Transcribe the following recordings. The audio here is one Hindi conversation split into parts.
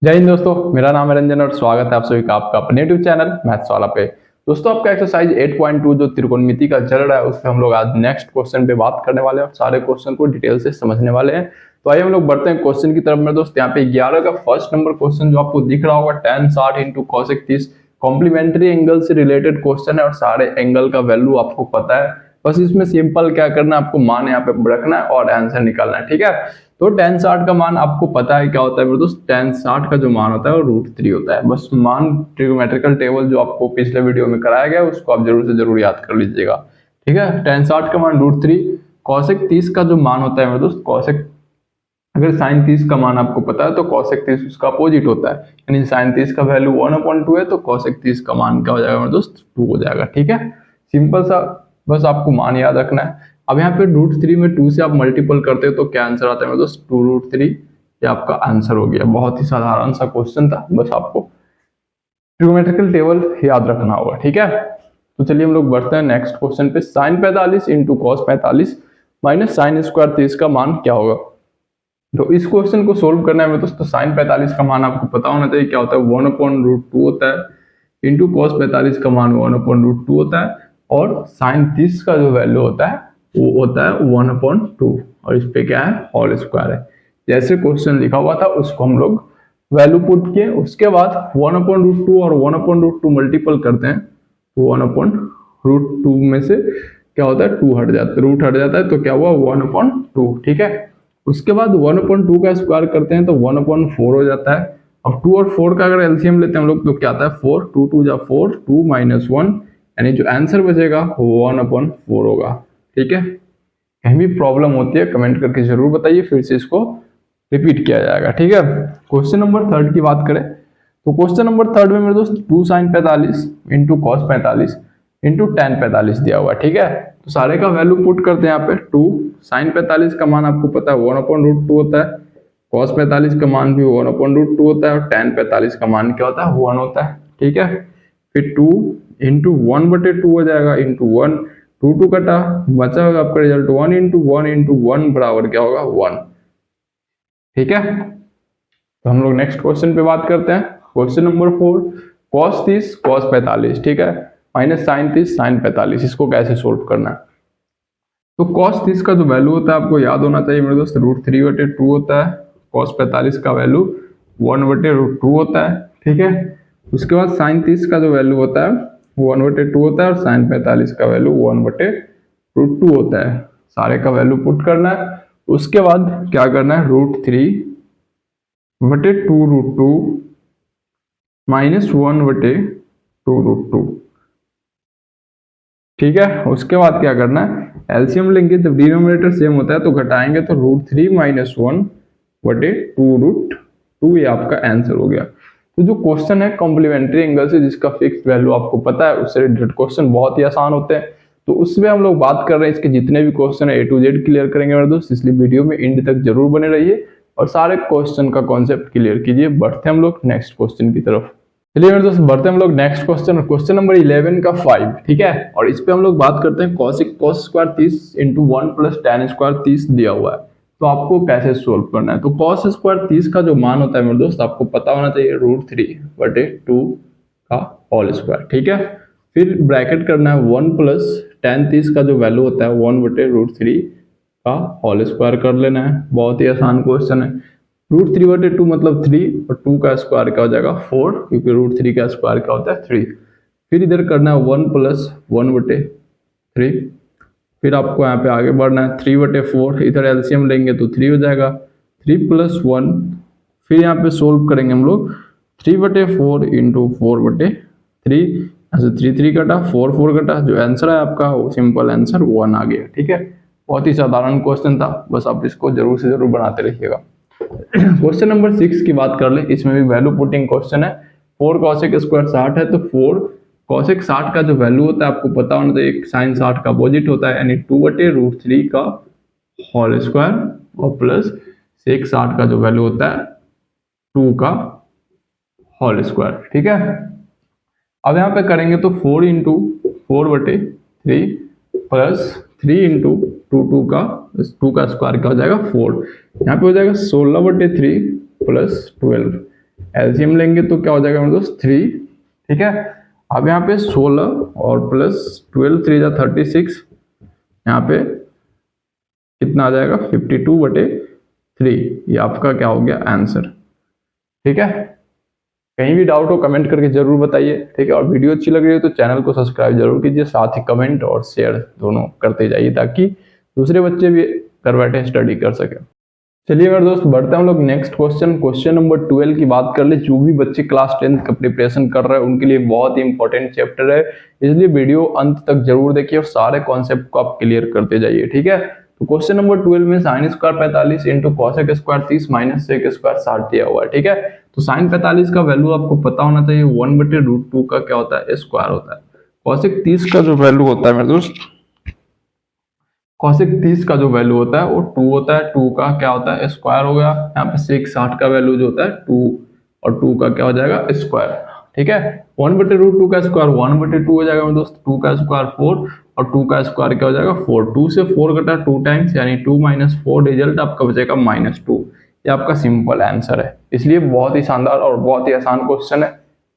जय हिंद दोस्तों, मेरा नाम है रंजन और स्वागत है आप सभी का आपका अपने यूट्यूब चैनल मैथ्स वाला पे। दोस्तों, आपका एक्सरसाइज 8.2 जो त्रिकोणमिति का चल रहा है उस पे हम लोग आज नेक्स्ट क्वेश्चन पे बात करने वाले हैं और सारे क्वेश्चन को डिटेल से समझने वाले हैं। तो आइए हम लोग बढ़ते हैं क्वेश्चन की तरफ। मेरे दोस्त, यहाँ पे 11 का फर्स्ट नंबर क्वेश्चन जो आपको दिख रहा होगा tan 60 into cosec 30 complementary angle से रिलेटेड क्वेश्चन है और सारे एंगल का वैल्यू आपको पता है। बस इसमें सिंपल क्या करना है, आपको मान यहाँ पे रखना है और आंसर निकालना है। ठीक है, तो tan 60 का मान आपको पता है क्या होता है मेरे दोस्त। tan 60 का जो मान होता है वो √3 होता है। बस मान ट्रिग्नोमेट्रिकल टेबल जो आपको पिछले वीडियो में कराया गया उसको आप जरूर से जरूर याद कर लीजिएगा। ठीक है, tan 60 का मान √3। cosec 30 का जो मान होता है मेरे दोस्त, cosec अगर sin 30 का मान आपको पता है तो cosec 30 उसका अपोजिट होता है, यानी sin 30 का वैल्यू 1/2 है तो cosec 30 का मान क्या हो जाएगा मेरे दोस्त, 2 हो जाएगा। ठीक है, सिंपल सा, बस आपको मान याद रखना है। अब यहाँ पे √3 में 2 से आप मल्टीपल करते हो तो क्या आंसर आता है मेरे दोस्त, 2√3। ये आपका आंसर हो गया। बहुत ही साधारण सा क्वेश्चन था, बस आपको ट्रिग्नोमेट्रिकल टेबल याद रखना होगा। ठीक है, तो चलिए हम लोग बढ़ते हैं नेक्स्ट क्वेश्चन पे। sin 45 into cos 45 minus sine square 30 का मान क्या होगा। तो इस क्वेश्चन को सोल्व करना है मेरे दोस्त, तो sin 45 का मान आपको पता होना चाहिए क्या होता है, 1/√2 होता है इंटू cos 45 का मान 1/√2 होता है और sin 30 का जो वैल्यू होता है वो होता है 1/2 और इस पे क्या है, होल स्क्वायर है। जैसे क्वेश्चन लिखा हुआ था उसको हम लोग वैल्यू पुट किए, उसके बाद 1/√2 और 1/√2 मल्टीपल करते हैं तो 1/√2 में से क्या होता है, 2 हट जाता है, रूट हट जाता है तो क्या हुआ, 1/2। ठीक है, उसके बाद 1/2 का स्क्वायर करते हैं तो 1/4 हो जाता है। अब 2 और 4 का अगर एलसीएम लेते हैं हम लोग तो क्या आता है, 4, 2 2 जा 4, 2 - 1, यानी जो आंसर बचेगा वो 1/4 होगा। ठीक है, कहीं भी प्रॉब्लम होती है कमेंट करके जरूर बताइए, फिर से इसको रिपीट किया जाएगा। ठीक है, क्वेश्चन नंबर 3 की बात करें तो क्वेश्चन नंबर 3 में मेरे दोस्त 2 sin 45 into cos 45 into tan 45 दिया हुआ है। ठीक है, तो सारे का वैल्यू पुट करते हैं यहाँ पे। 2 sin 45 का मान आपको पता है 1/√2 होता है, cos 45 का मान भी 1/√2 होता है और tan 45 का मान क्या होता है, 1 होता है। ठीक है, फिर 2 इंटू 1/2 हो जाएगा इंटू 1, 2 2 कटा, बचा होगा आपका रिजल्ट 1 इंटू 1 इंटू 1 बराबर क्या होगा, 1। ठीक है, तो हम लोग नेक्स्ट क्वेश्चन पे बात करते हैं। क्वेश्चन नंबर 4, cos 30 cos 45, ठीक है, माइनस sin 30 sin 45, इसको कैसे सोल्व करना है। तो cos 30 का जो वैल्यू होता है आपको याद होना चाहिए मेरे दोस्त, √3/2 होता है। cos 45 का वैल्यू 1/√2 होता है। ठीक है, उसके बाद sin 30 का जो वैल्यू होता है 1/2 होता है और sin 45 का वैल्यू 1/√2 होता है। सारे का वैल्यू पुट करना है, उसके बाद क्या करना है, √3/2√2 -1/2√2। ठीक है, उसके बाद क्या करना है, एलसीएम लेंगे, जब डिनोमिनेटर सेम होता है तो घटाएंगे तो √3 - 1/2√2, ये आपका आंसर हो गया। तो जो क्वेश्चन है कॉम्प्लीमेंट्री एंगल से जिसका फिक्स वैल्यू आपको पता है उससे रिलेटेड क्वेश्चन बहुत ही आसान होते हैं, तो उसमें हम लोग बात कर रहे हैं। इसके जितने भी क्वेश्चन है A to Z क्लियर करेंगे मेरे दोस्त, इसलिए वीडियो में एंड तक जरूर बने रहिए और सारे क्वेश्चन का कॉन्सेप्ट क्लियर कीजिए। बढ़ते हैं हम लोग नेक्स्ट क्वेश्चन की तरफ। चलिए मेरे दोस्त, बढ़ते हैं हम लोग नेक्स्ट क्वेश्चन, क्वेश्चन नंबर 11 का 5। ठीक है, और इस पे हम लोग बात करते हैं cos square 30 into 1 plus tan square 30 दिया हुआ है, तो आपको कैसे सोल्व करना है। तो cos स्क्वायर 30 का जो मान होता है मेरे दोस्त आपको पता होना चाहिए √3/2 का होल स्क्वायर। ठीक है, फिर ब्रैकेट करना है 1 प्लस tan 30 का जो वैल्यू होता है 1/√3 का होल स्क्वायर कर लेना है। बहुत ही आसान क्वेश्चन है। √3/2 मतलब 3 और 2 का स्क्वायर क्या हो जाएगा, 4, क्योंकि √3 का स्क्वायर क्या होता है, 3। फिर इधर करना है 1 प्लस 1/3, फिर आपको यहाँ पे आगे बढ़ना है 3/4, इधर एलसीएम लेंगे तो 3 हो जाएगा, 3 + 1, फिर यहाँ पे सोल्व करेंगे हम लोग 3/4 इंटू 4/3, ऐसे 3 3 कटा, 4 4 कटा, जो आंसर है आपका वो सिंपल आंसर 1 आ गया। ठीक है, बहुत ही साधारण क्वेश्चन था, बस आप इसको जरूर से जरूर बनाते रहिएगा। क्वेश्चन नंबर 6 की बात कर ले, इसमें भी वैल्यू पुटिंग क्वेश्चन है। 4 cosec स्क्वायर 60 है तो 4 cosec 60 का जो वैल्यू होता है आपको पता होना चाहिए, sin 60 का अपोजिट होता है, यानी 2/√3 का होल स्क्वायर और प्लस sec 60 का जो वैल्यू होता है 2 का होल स्क्वायर। ठीक है, अब यहाँ पे करेंगे तो 4 इंटू 4/3 प्लस 3 इंटू 2 का स्क्वायर क्या हो जाएगा, 4, यहाँ पे हो जाएगा 16/3 प्लस 12, एलसीएम लेंगे तो क्या हो जाएगा मेरे दोस्त 3, ठीक है। अब यहाँ पे 16 और प्लस 12 3 जा 36, यहाँ पे कितना आ जाएगा 52/3, ये आपका क्या हो गया आंसर, ठीक है। कहीं भी डाउट हो कमेंट करके जरूर बताइए, ठीक है। और वीडियो अच्छी लग रही है तो चैनल को सब्सक्राइब जरूर कीजिए, साथ ही कमेंट और शेयर दोनों करते जाइए ताकि दूसरे बच्चे भी घर बैठे स्टडी कर सके। चलिए मेरे दोस्त बढ़ते हैं हम लोग नेक्स्ट क्वेश्चन नंबर 12 की बात कर ले। जो भी बच्चे क्लास 10 का प्रिपरेशन कर रहे हैं उनके लिए बहुत ही इंपॉर्टेंट चैप्टर है, इसलिए वीडियो अंत तक जरूर देखिए और सारे कॉन्सेप्ट को आप क्लियर करते जाइए, ठीक है। तो क्वेश्चन नंबर 12 में sine square 45 into cosec square 30 minus sec square 60 दिया हुआ है, ठीक है। तो साइन 45 का वैल्यू आपको पता होना चाहिए 1/√2 का क्या होता है स्क्वायर होता है। कॉसेक 30 का जो वैल्यू होता है मेरे दोस्त, कॉसेक 30 का जो वैल्यू होता है वो 2 होता है, 2 का क्या होता है स्क्वायर हो गया। यहाँ पे सेक 60 का वैल्यू जो होता है 2 और 2 का क्या हो जाएगा स्क्वायर, ठीक है। 1/√2 का स्क्वायर 1/2 हो जाएगा मेरे दोस्त, 2 का स्क्वायर 4 और 2 का स्क्वायर क्या हो जाएगा 4। 2 से 4 कटा 2 टाइम्स यानी 2 - 4, रिजल्ट आपका बचेगा -2। ये आपका सिंपल आंसर है, इसलिए बहुत ही शानदार और बहुत ही आसान क्वेश्चन है,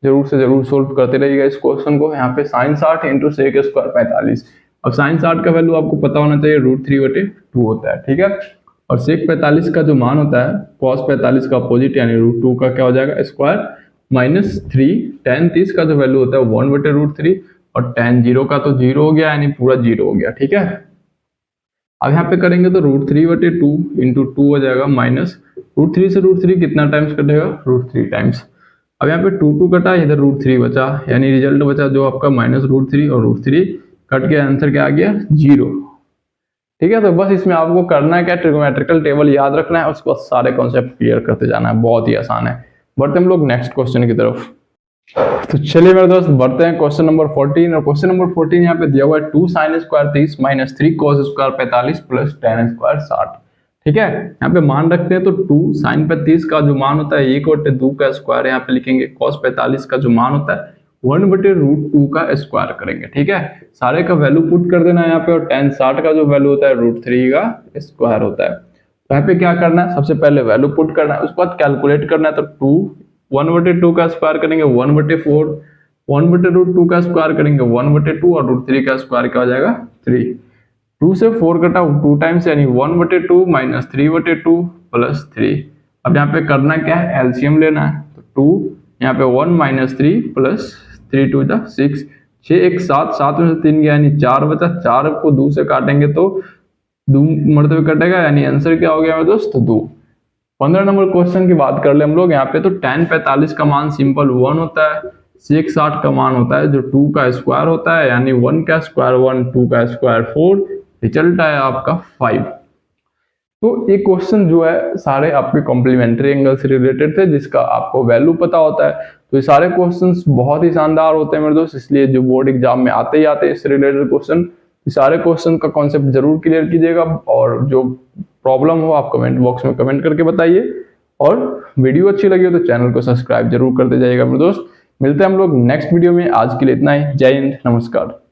जरूर से जरूर सोल्व करते रहिएगा इस क्वेश्चन को। यहाँ पे साइन 60 इंटू सेक स्क्वायर 45, अब साइन 60 का वैल्यू आपको पता होना चाहिए √3/2 होता है, ठीक है। और सेक 45 का जो मान होता है कॉस 45 का अपोजिट यानी √2 का क्या हो जाएगा स्क्वायर -3। tan 30 का जो वैल्यू होता है 1/√3 और tan 0 का तो 0 हो गया यानी पूरा 0 हो गया, ठीक है। अब यहाँ पे करेंगे तो √3/2 इंटू 2 हो जाएगा माइनस √3 से √3 कितना टाइम्स कटेगा √3 टाइम्स। अब यहाँ पे 2 कटा, इधर √3 बचा यानी रिजल्ट बचा जो आपका -√3 और √3 कट के आंसर क्या आ गया 0, ठीक है। तो बस इसमें आपको करना है क्या, ट्रिग्नोमेट्रिकल टेबल याद रखना है, उसके बाद सारे कॉन्सेप्ट क्लियर करते जाना है, बहुत ही आसान है। बढ़ते हम लोग नेक्स्ट क्वेश्चन की तरफ। तो चलिए मेरे दोस्त बढ़ते हैं क्वेश्चन नंबर 14, और क्वेश्चन नंबर 14 यहाँ पे दिया हुआ है 2 sin square 30 minus 3 cos square 45 plus tan square 60, ठीक है। यहाँ पे मान रखते हैं तो 2 sin 35 का जो मान होता है 1/2 का स्क्वायर यहाँ पे लिखेंगे, cos 45 का जो मान होता है 1/√2 का स्क्वायर करेंगे, ठीक है। सारे का वैल्यू पुट कर देना है यहाँ पे, और tan 60 का जो वैल्यू होता है √3 का स्क्वायर होता है। तो यहाँ पे क्या करना है, सबसे पहले वैल्यू पुट करना है, उसके बाद कैलकुलेट करना है। तो 1/2 का स्क्वायर करेंगे 1/4, 1/√2 का स्क्वायर करेंगे 1/2 और √3 का स्क्वायर क्या हो जाएगा 3। 2 से 4 कटा 2 टाइम्स यानी 1/2 माइनस 3/2 प्लस 3। अब यहाँ पे करना क्या है, एलसीएम लेना है। तो 2 यहाँ पे 1 - 3 प्लस 3 2 जा 6, 6 1 7, 7 में से 3 गया यानी 4 बचा, 4 को 2 से काटेंगे तो 2 मरतबे कटेगा यानी आंसर क्या हो गया मेरे दोस्त 2। 15 नंबर क्वेश्चन की बात कर ले हम लोग यहाँ पे। तो tan 45 का मान सिंपल 1 होता है, सेक 60 का मान होता है जो 2 का स्क्वायर होता है यानी 1 का स्क्वायर 1, 2 का स्क्वायर 4, रिजल्ट आया आपका 5। तो ये क्वेश्चन जो है सारे आपके कॉम्प्लीमेंट्री एंगल से रिलेटेड थे जिसका आपको वैल्यू पता होता है। तो ये सारे क्वेश्चंस बहुत ही शानदार होते हैं मेरे दोस्त, इसलिए जो बोर्ड एग्जाम में आते ही आते हैं इससे रिलेटेड क्वेश्चन, सारे क्वेश्चन का कॉन्सेप्ट जरूर क्लियर कीजिएगा। और जो प्रॉब्लम हो आप कमेंट बॉक्स में कमेंट करके बताइए, और वीडियो अच्छी लगी हो तो चैनल को सब्सक्राइब जरूर करते जाइएगा मेरे दोस्त। मिलते हैं हम लोग नेक्स्ट वीडियो में, आज के लिए इतना ही। जय हिंद, नमस्कार।